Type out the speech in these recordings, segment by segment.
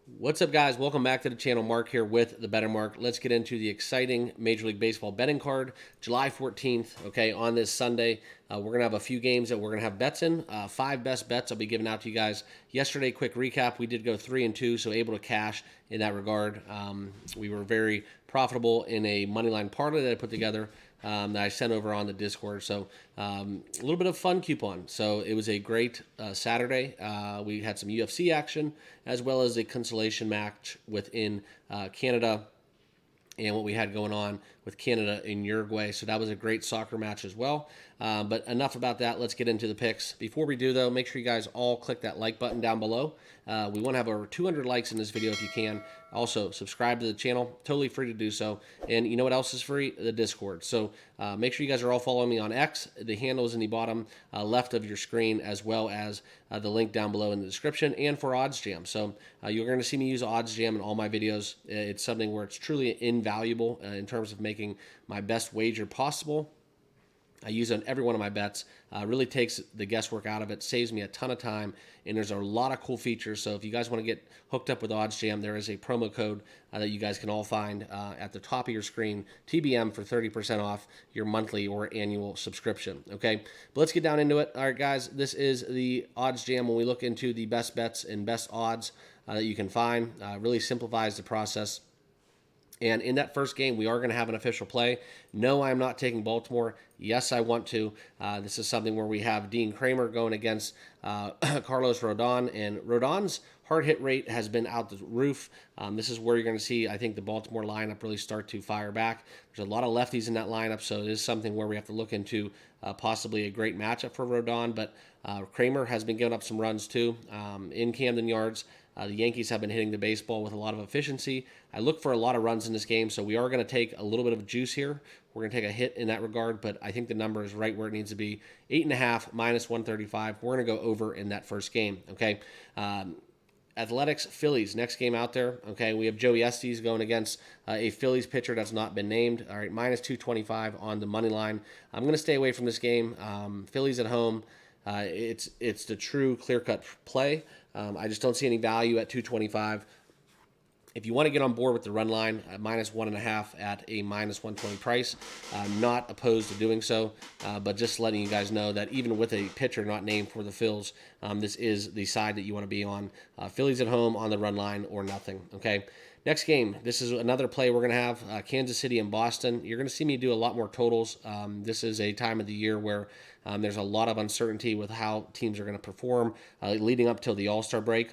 What's up, guys? Welcome back to the channel. Mark here with the Better Mark. Let's get into the exciting Major League Baseball betting card, July 14th. Okay, on this Sunday, we're going to have a few games that we're going to have bets in. 5 best bets I'll be giving out to you guys. Yesterday, quick recap, we did go 3-2, so able to cash in that regard. We were very profitable in a moneyline parlay that I put together. That I sent over on the Discord. So a little bit of fun coupon. So it was a great Saturday. We had some UFC action as well as a consolation match within Canada and what we had going on with Canada and Uruguay. So that was a great soccer match as well. But enough about that. Let's get into the picks. Before we do, though, make sure you guys all click that like button down below. We want to have over 200 likes in this video if you can. Also, subscribe to the channel. Totally free to do so. And you know what else is free? The Discord. So make sure you guys are all following me on X. The handle is in the bottom left of your screen, as well as the link down below in the description, and for oddsjam. So you're going to see me use oddsjam in all my videos. It's something where it's truly invaluable in terms of making my best wager possible. I use it on every one of my bets. Really takes the guesswork out of it, saves me a ton of time, and there's a lot of cool features. So if you guys want to get hooked up with OddsJam, there is a promo code that you guys can all find at the top of your screen, TBM, for 30% off your monthly or annual subscription. Okay, but let's get down into it. All right, guys, this is the OddsJam when we look into the best bets and best odds that you can find. Really simplifies the process. And in that first game, we are going to have an official play. No, I'm not taking Baltimore. Yes, I want to. This is something where we have Dean Kramer going against Carlos Rodon. And Rodon's hard hit rate has been out the roof. This is where you're going to see, I think, the Baltimore lineup really start to fire back. There's a lot of lefties in that lineup, so it is something where we have to look into possibly a great matchup for Rodon. But Kramer has been giving up some runs, too, in Camden Yards. The Yankees have been hitting the baseball with a lot of efficiency. I look for a lot of runs in this game, so we are going to take a little bit of juice here. We're going to take a hit in that regard, but I think the number is right where it needs to be. 8.5 minus 135. We're going to go over in that first game. Okay. Athletics, Phillies, next game out there. Okay, we have Joey Estes going against a Phillies pitcher that's not been named. All right, minus 225 on the money line. I'm going to stay away from this game. Phillies at home. It's the true clear-cut play. I just don't see any value at 225. If you want to get on board with the run line, minus 1.5 at a minus 120 price, I'm not opposed to doing so, but just letting you guys know that even with a pitcher not named for the Phils, this is the side that you want to be on. Phillies at home on the run line or nothing, okay? Next game, this is another play we're going to have, Kansas City and Boston. You're going to see me do a lot more totals. This is a time of the year where there's a lot of uncertainty with how teams are going to perform leading up till the All-Star break.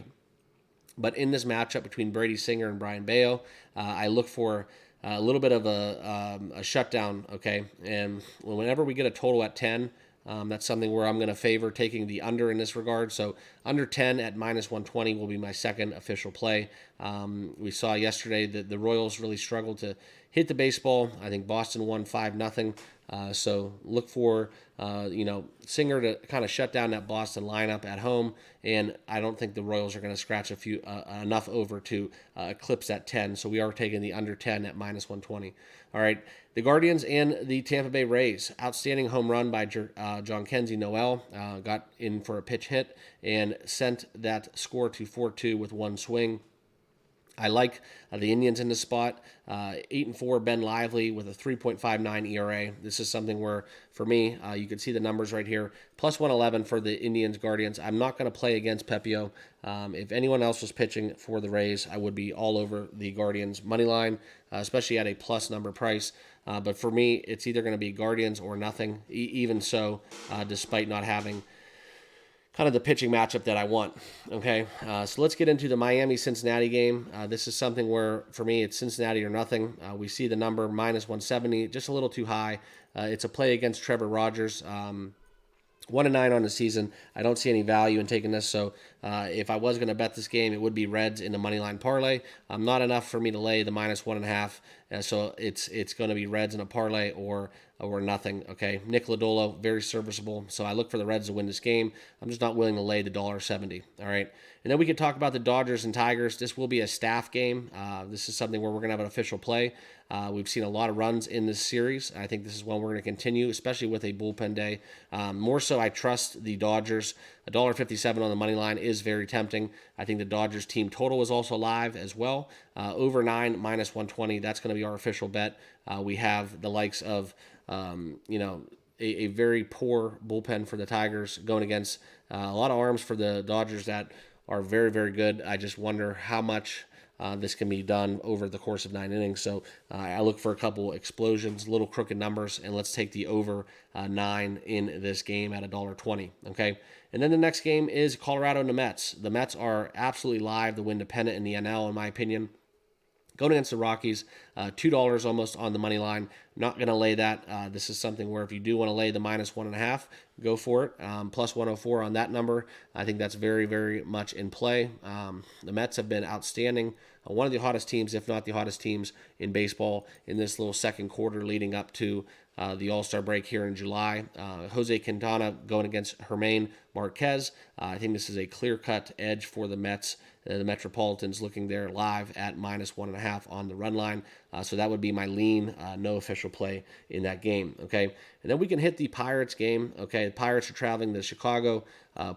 But in this matchup between Brady Singer and Brian Bayo, I look for a little bit of a shutdown, okay? And whenever we get a total at 10, that's something where I'm going to favor taking the under in this regard. So under 10 at minus 120 will be my second official play. We saw yesterday that the Royals really struggled to hit the baseball. I think Boston won 5-0. So look for, Singer to kind of shut down that Boston lineup at home. And I don't think the Royals are going to scratch enough over to eclipse that 10. So we are taking the under 10 at minus 120. All right. The Guardians and the Tampa Bay Rays. Outstanding home run by John Kenzie Noel. Got in for a pitch hit and sent that score to 4-2 with one swing. I like the Indians in this spot. 8-4, Ben Lively with a 3.59 ERA. This is something where, for me, you can see the numbers right here. Plus 111 for the Indians Guardians. I'm not going to play against Pepio. If anyone else was pitching for the Rays, I would be all over the Guardians money line, especially at a plus number price. But for me, it's either going to be Guardians or nothing. Even so, despite not having kind of the pitching matchup that I want. Okay, so let's get into the Miami-Cincinnati game. This is something where, for me, it's Cincinnati or nothing. We see the number minus 170, just a little too high. It's a play against Trevor Rogers. 1-9 on the season. I don't see any value in taking this. So if I was going to bet this game, it would be Reds in the money line parlay. Not enough for me to lay the minus 1.5. So it's going to be Reds in a parlay or nothing. Okay, Nick Lodolo, very serviceable. So I look for the Reds to win this game. I'm just not willing to lay the $1.70. All right, and then we could talk about the Dodgers and Tigers. This will be a staff game. This is something where we're going to have an official play. We've seen a lot of runs in this series. I think this is one we're going to continue, especially with a bullpen day. More so, I trust the Dodgers. $1.57 on the money line is very tempting. I think the Dodgers team total is also live as well. Over 9 minus 120. That's going to be our official bet. We have the likes of, a very poor bullpen for the Tigers going against a lot of arms for the Dodgers that are very, very good. I just wonder how much this can be done over the course of 9 innings. So I look for a couple explosions, little crooked numbers, and let's take the over 9 in this game at $1.20. Okay. And then the next game is Colorado and the Mets. The Mets are absolutely live to win the pennant in the NL, in my opinion. Going against the Rockies, $2 almost on the money line. Not going to lay that. This is something where if you do want to lay the minus 1.5, go for it. Plus 104 on that number. I think that's very, very much in play. The Mets have been outstanding. One of the hottest teams, if not the hottest teams in baseball in this little second quarter leading up to the All-Star break here in July. Jose Quintana going against Germán Marquez. I think this is a clear-cut edge for the Mets. The Metropolitans looking there live at minus 1.5 on the run line. So that would be my lean, no official play in that game. Okay. And then we can hit the Pirates game. Okay. The Pirates are traveling to Chicago,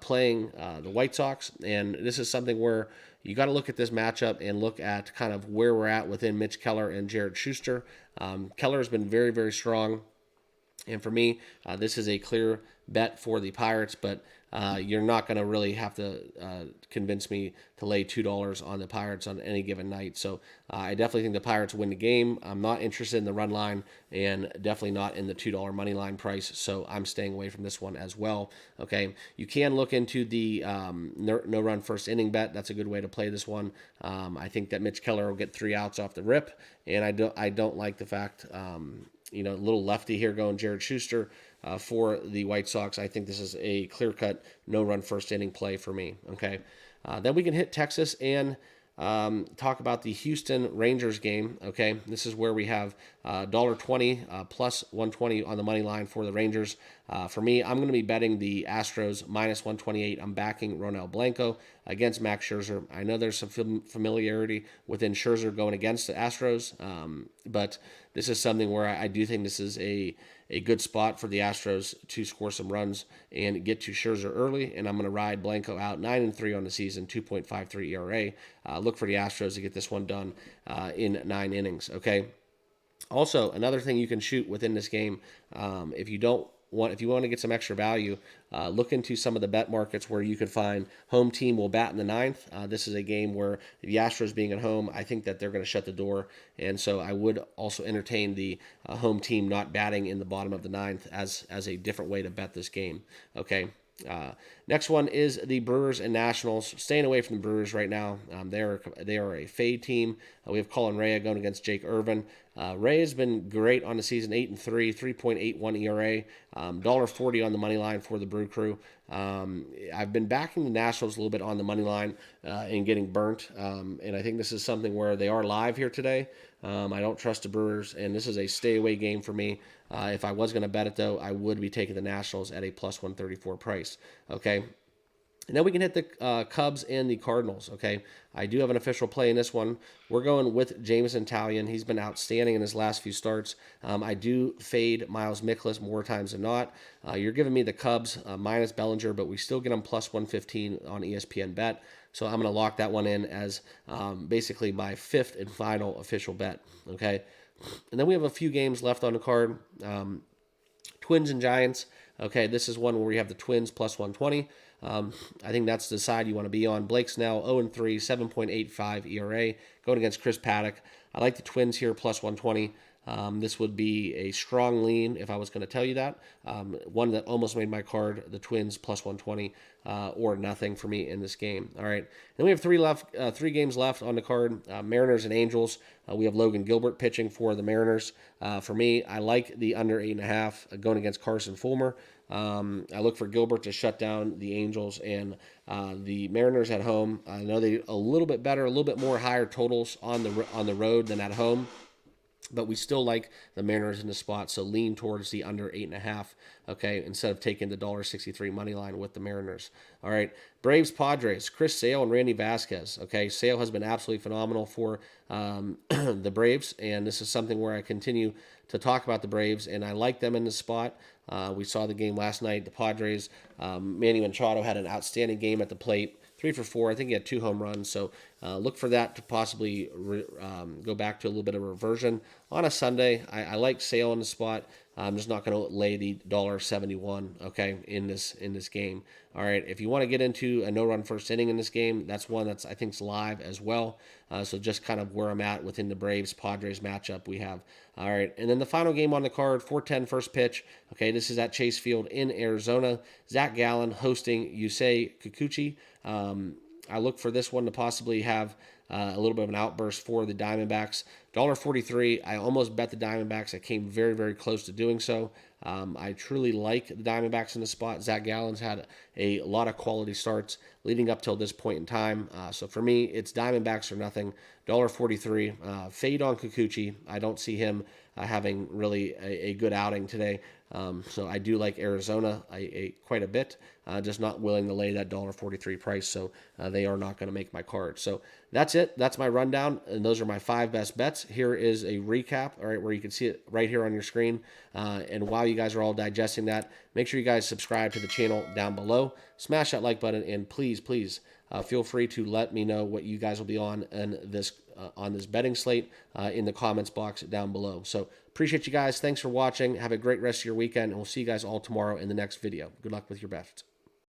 playing the White Sox. And this is something where you got to look at this matchup and look at kind of where we're at within Mitch Keller and Jared Schuster. Keller has been very, very strong. And for me, this is a clear bet for the Pirates, but you're not going to really have to convince me to lay $2 on the Pirates on any given night. So I definitely think the Pirates win the game. I'm not interested in the run line and definitely not in the $2 money line price. So I'm staying away from this one as well. Okay, you can look into the no run first inning bet. That's a good way to play this one. I think that Mitch Keller will get 3 outs off the rip, and I don't like the fact. A little lefty here going Jared Schuster for the White Sox. I think this is a clear-cut no-run first inning play for me. Okay, then we can hit Texas and talk about the Houston Rangers game. Okay, this is where we have $1.20 plus 120 on the money line for the Rangers. For me, I'm going to be betting the Astros minus 128. I'm backing Ronel Blanco against Max Scherzer. I know there's some familiarity within Scherzer going against the Astros, but this is something where I do think this is a good spot for the Astros to score some runs and get to Scherzer early, and I'm going to ride Blanco out 9-3 on the season, 2.53 ERA. Look for the Astros to get this one done in 9 innings. Okay. Also, another thing you can shoot within this game, if you want to get some extra value, look into some of the bet markets where you could find home team will bat in the 9th. This is a game where the Astros being at home, I think that they're going to shut the door. And so I would also entertain the home team not batting in the bottom of the 9th as a different way to bet this game. Okay. Next one is the Brewers and Nationals. Staying away from the Brewers right now. They are a fade team. We have Colin Rea going against Jake Irvin. Rea has been great on the season, 8-3, 3.81 ERA, $1.40 on the money line for the Brew Crew. I've been backing the Nationals a little bit on the money line and getting burnt. And I think this is something where they are live here today. I don't trust the Brewers, and this is a stay away game for me. If I was going to bet it, though, I would be taking the Nationals at a plus 134 price. Okay. And then we can hit the Cubs and the Cardinals, okay? I do have an official play in this one. We're going with Jameson Taillon. He's been outstanding in his last few starts. I do fade Miles Mikolas more times than not. You're giving me the Cubs minus Bellinger, but we still get them plus 115 on ESPN Bet. So I'm going to lock that one in as basically my 5th and final official bet, okay? And then we have a few games left on the card. Twins and Giants. Okay, this is one where we have the Twins plus 120. I think that's the side you want to be on. Blake Snell, 0-3, 7.85 ERA, going against Chris Paddock. I like the Twins here, plus 120. This would be a strong lean if I was going to tell you that. One that almost made my card, the Twins, plus 120, or nothing for me in this game. All right. Then we have three games left on the card, Mariners and Angels. We have Logan Gilbert pitching for the Mariners. For me, I like the under 8.5 going against Carson Fulmer. I look for Gilbert to shut down the Angels and the Mariners at home. I know they a little bit better, a little bit more higher totals on the road than at home, but we still like the Mariners in the spot, so lean towards the under 8.5, okay, instead of taking the $1.63 money line with the Mariners. All right, Braves, Padres, Chris Sale and Randy Vasquez. Okay, Sale has been absolutely phenomenal for the Braves, and this is something where I continue to talk about the Braves, and I like them in the spot. We saw the game last night. The Padres, Manny Machado had an outstanding game at the plate. 3 for 4. I think he had 2 home runs. So look for that to possibly go back to a little bit of reversion on a Sunday. I like Sale in the spot. I'm just not going to lay the $1.71, okay, in this game. All right, if you want to get into a no-run first inning in this game, that's one that's I think's live as well. So just kind of where I'm at within the Braves-Padres matchup we have. All right, and then the final game on the card, 4:10 first pitch. Okay, this is at Chase Field in Arizona. Zach Gallen hosting Yusei Kikuchi. I look for this one to possibly have a little bit of an outburst for the Diamondbacks. $1.43. I almost bet the Diamondbacks. I came very, very close to doing so. I truly like the Diamondbacks in the spot. Zach Gallen's had a lot of quality starts leading up till this point in time. So for me, it's Diamondbacks or nothing. $1.43. Fade on Kikuchi. I don't see him having really a good outing today. So I do like Arizona quite a bit, just not willing to lay that $1.43 price. So they are not going to make my card. So that's it. That's my rundown. And those are my 5 best bets. Here is a recap, all right, where you can see it right here on your screen. And while you guys are all digesting that, make sure you guys subscribe to the channel down below. Smash that like button, and please, feel free to let me know what you guys will be on this betting slate in the comments box down below. So appreciate you guys. Thanks for watching. Have a great rest of your weekend, and we'll see you guys all tomorrow in the next video. Good luck with your bets.